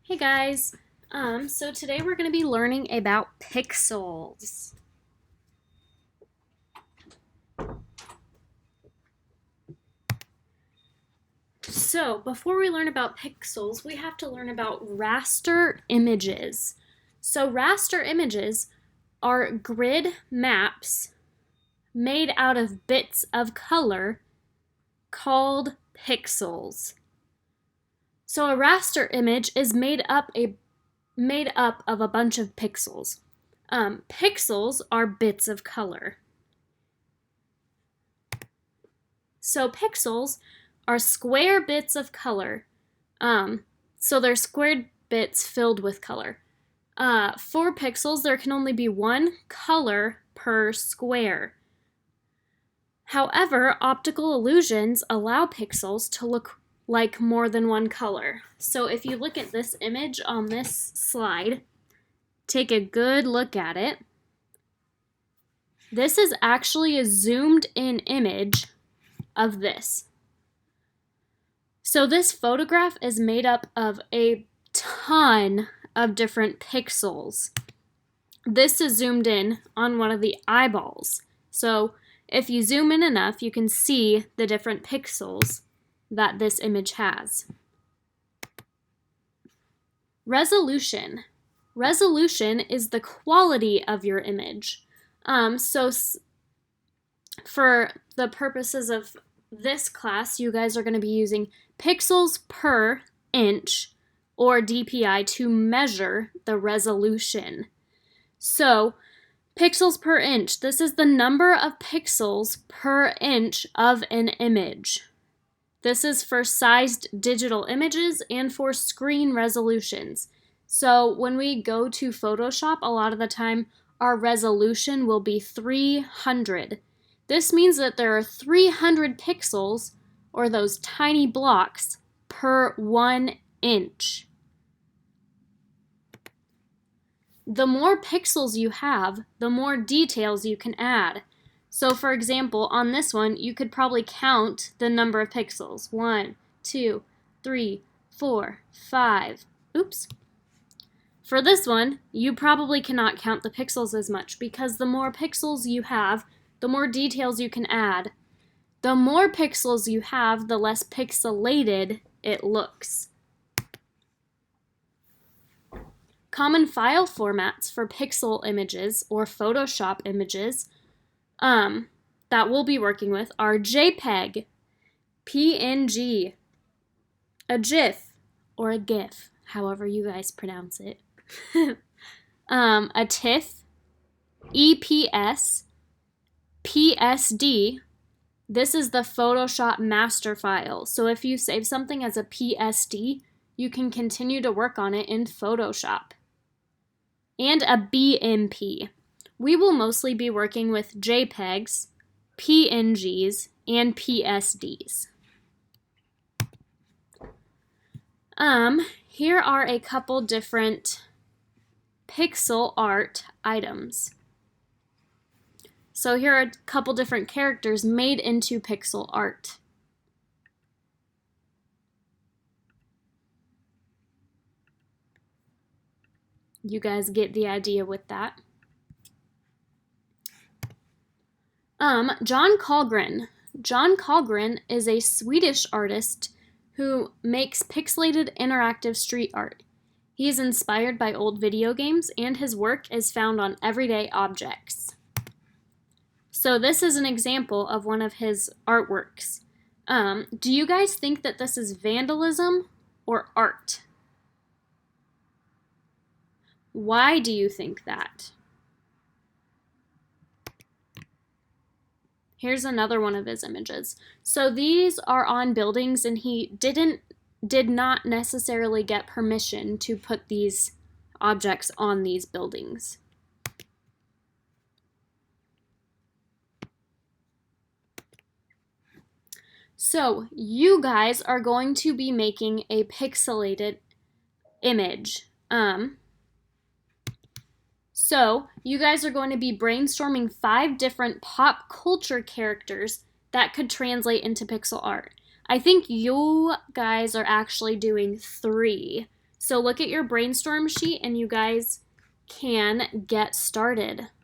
Hey guys, so today we're going to be learning about pixels. So before we learn about pixels, we have to learn about raster images. So raster images are grid maps made out of bits of color called pixels. So a raster image is made up of a bunch of pixels. Pixels are bits of color. So pixels are square bits of color. So they're squared bits filled with color. For pixels, there can only be one color per square. However, optical illusions allow pixels to look like more than one color. So if you look at this image on this slide, take a good look at it. This is actually a zoomed in image of this. So this photograph is made up of a ton of different pixels. This is zoomed in on one of the eyeballs. So if you zoom in enough, you can see the different pixels that this image has. Resolution. Resolution is the quality of your image. For the purposes of this class, you guys are going to be using pixels per inch, or DPI, to measure the resolution. So, pixels per inch, this is the number of pixels per inch of an image. This is for sized digital images and for screen resolutions. So when we go to Photoshop, a lot of the time our resolution will be 300. This means that there are 300 pixels, or those tiny blocks, per 1 inch. The more pixels you have, the more details you can add. So for example, on this one, you could probably count the number of pixels. 1, 2, 3, 4, 5. Oops. For this one, you probably cannot count the pixels as much because the more pixels you have, the more details you can add. The more pixels you have, the less pixelated it looks. Common file formats for pixel images or Photoshop images that we'll be working with are JPEG, PNG, a GIF, or a GIF, however you guys pronounce it, a TIFF, EPS, PSD. This is the Photoshop master file. So if you save something as a PSD, you can continue to work on it in Photoshop. And a BMP. We will mostly be working with JPEGs, PNGs, and PSDs. Here are a couple different pixel art items. So here are a couple different characters made into pixel art. You guys get the idea with that. John Carlgren. John Carlgren is a Swedish artist who makes pixelated interactive street art. He is inspired by old video games, and his work is found on everyday objects. So this is an example of one of his artworks. Do you guys think that this is vandalism or art? Why do you think that? Here's another one of his images. So these are on buildings, and he did not necessarily get permission to put these objects on these buildings. So you guys are going to be making a pixelated image. So you guys are going to be brainstorming 5 different pop culture characters that could translate into pixel art. I think you guys are actually doing 3. So look at your brainstorm sheet and you guys can get started.